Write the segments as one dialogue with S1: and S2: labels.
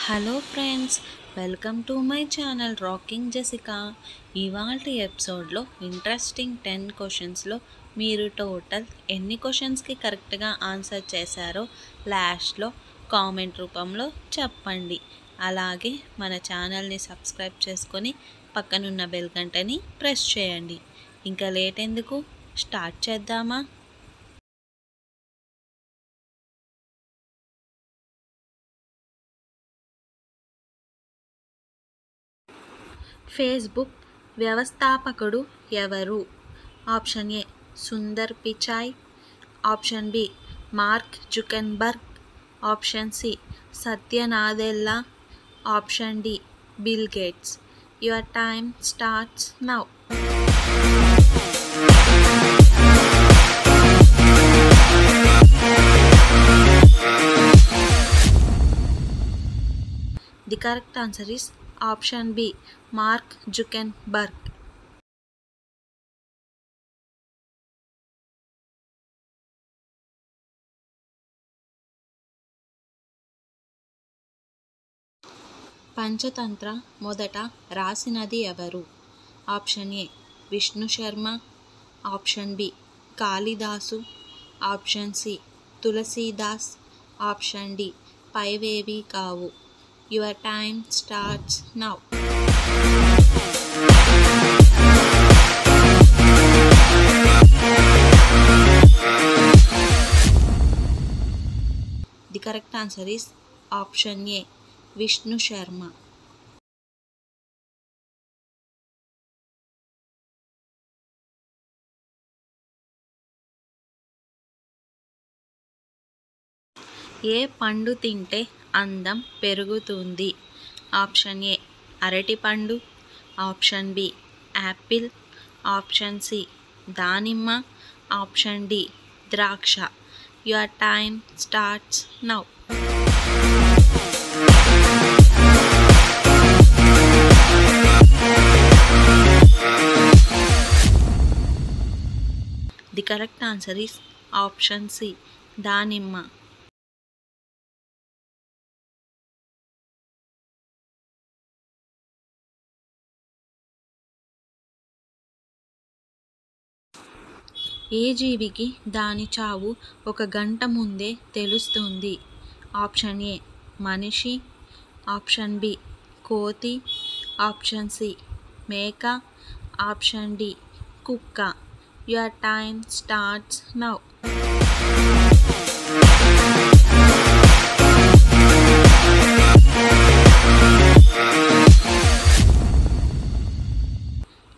S1: Hello friends, welcome to my channel rocking Jessica. ఇవాల్టి ఎపిసోడ్లో interesting 10 క్వశ్చన్స్లో మీరు టోటల్ ఎన్ని క్వశ్చన్స్కి కరెక్ట్గా ఆన్సర్ చేశారో లాస్ట్లో కామెంట్ రూపంలో చెప్పండి. అలాగే మన ఛానల్ని సబ్స్క్రైబ్ చేసుకొని పక్కనున్న బెల్ గంటని ప్రెస్ చేయండి. ఇంకా లేట్ ఎందుకు, స్టార్ట్ చేద్దామా? ఫేస్బుక్ వ్యవస్థాపకుడు ఎవరు? Option A Sundar Pichai, option B Mark Zuckerberg, option C Satya Nadella, option D Bill Gates. Your time starts now. The correct answer is option B, Mark Zuckerberg. Panchatantra మొదట రాసినది ఎవరు? Option A Vishnu Sharma, option B Kalidas, option C Tulsidas, option D పైవేవి కావు. Your time starts now. The correct answer is option A, Vishnu Sharma. ఏ పండు తింటే అందం పెరుగుతుంది? ఆప్షన్ ఏ అరటిపండు, option B apple, option C దానిమ్మ, ఆప్షన్ డి ద్రాక్ష. Your time starts now. The correct answer is option C దానిమ్మ. ఏ జీవికి దాని చావు 1 గంట ముందే తెలుస్తుంది? ఆప్షన్ ఏ మనిషి, ఆప్షన్ బి కోతి, ఆప్షన్ సి మేక, ఆప్షన్ డి కుక్క. Your time starts now.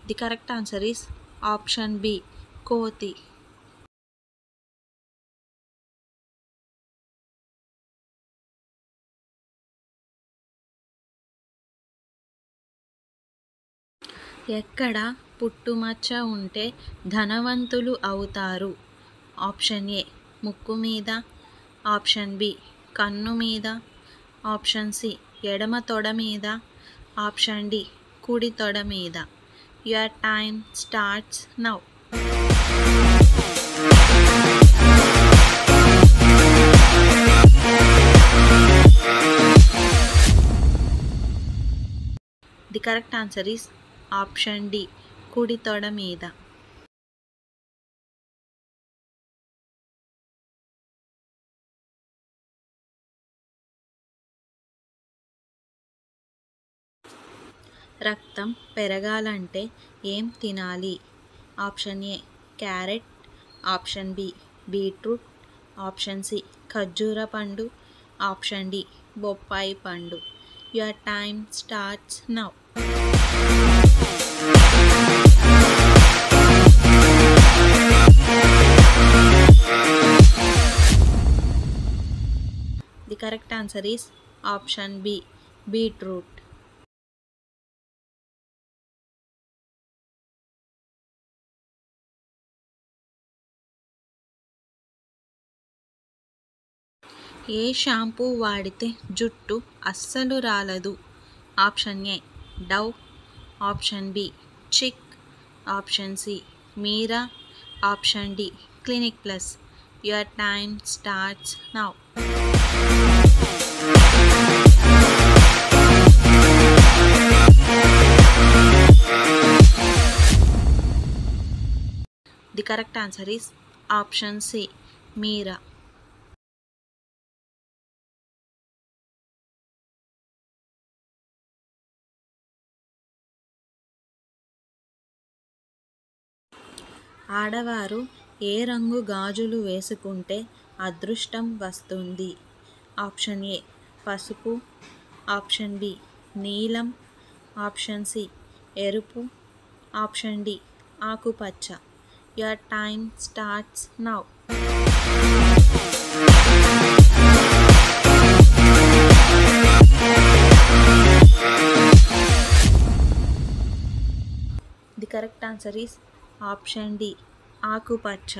S1: The correct answer is option B కోతి. ఎక్కడ పుట్టుమచ్చ ఉంటే ధనవంతులు అవుతారు? ఆప్షన్ ఏ ముక్కు మీద, ఆప్షన్ బి కన్ను మీద, ఆప్షన్ సి ఎడమ తొడ మీద, ఆప్షన్ డి కుడి తొడ మీద. Your time starts now. The correct answer is option D కుడి తొడ మీద. రక్తం పెరగాలంటే ఏం తినాలి? Option A carrot, option B beetroot, option C ఖర్జూర పండు, ఆప్షన్ డి బొప్పాయి పండు. Your time starts now. The correct answer is option B beetroot. ఏ షాంపూ వాడితే జుట్టు అస్సలు రాలదు? Option A Dove, option B Chik, option C Meera, option D Clinic Plus. Your time starts now. The correct answer is option C, Meera. ఆడవారు ఏ రంగు గాజులు వేసుకుంటే అదృష్టం వస్తుంది? ఆప్షన్ ఏ పసుపు, ఆప్షన్ బి నీలం, ఆప్షన్ సి ఎరుపు, ఆప్షన్ డి ఆకుపచ్చ. Your time starts now. The correct answer is option D ఆకుపచ్చ.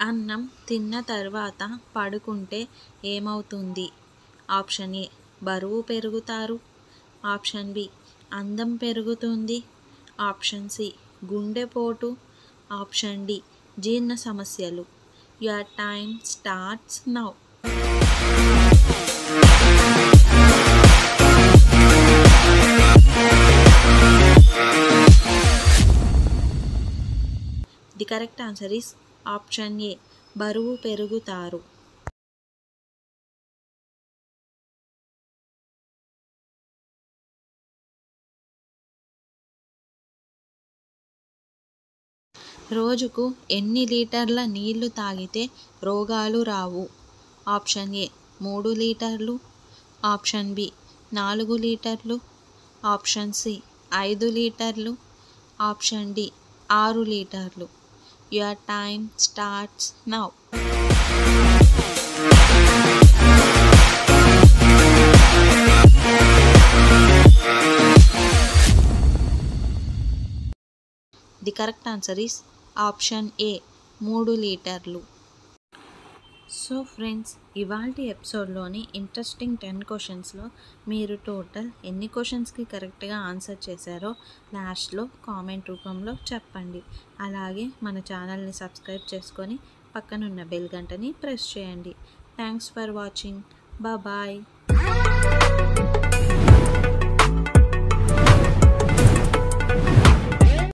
S1: అన్నం తిన్న తర్వాత పడుకుంటే ఏమవుతుంది? ఆప్షన్ ఏ బరువు పెరుగుతారు, ఆప్షన్ బి అందం పెరుగుతుంది, ఆప్షన్ సి గుండెపోటు, ఆప్షన్ డి జీర్ణ సమస్యలు. Your time starts now. The correct answer is option A బరువు పెరుగుతారు. రోజుకు ఎన్ని లీటర్ల నీళ్లు తాగితే రోగాలు రావు? ఆప్షన్ ఏ 3 లీటర్లు, ఆప్షన్ బి 4 లీటర్లు, ఆప్షన్ సి 5 లీటర్లు, ఆప్షన్ డి 6 లీటర్లు. Your time starts now. The correct answer is option A 3 లీటర్లు. సో ఫ్రెండ్స్, ఇవాల్టి ఎపిసోడ్లోని ఇంట్రెస్టింగ్ 10 క్వశ్చన్స్లో మీరు టోటల్ ఎన్ని క్వశ్చన్స్కి కరెక్ట్గా ఆన్సర్ చేశారో లాస్ట్లో కామెంట్ రూపంలో చెప్పండి. అలాగే మన ఛానల్ని సబ్స్క్రైబ్ చేసుకొని పక్కనున్న బెల్ గంటని ప్రెస్ చేయండి. Thanks for watching. బాయ్.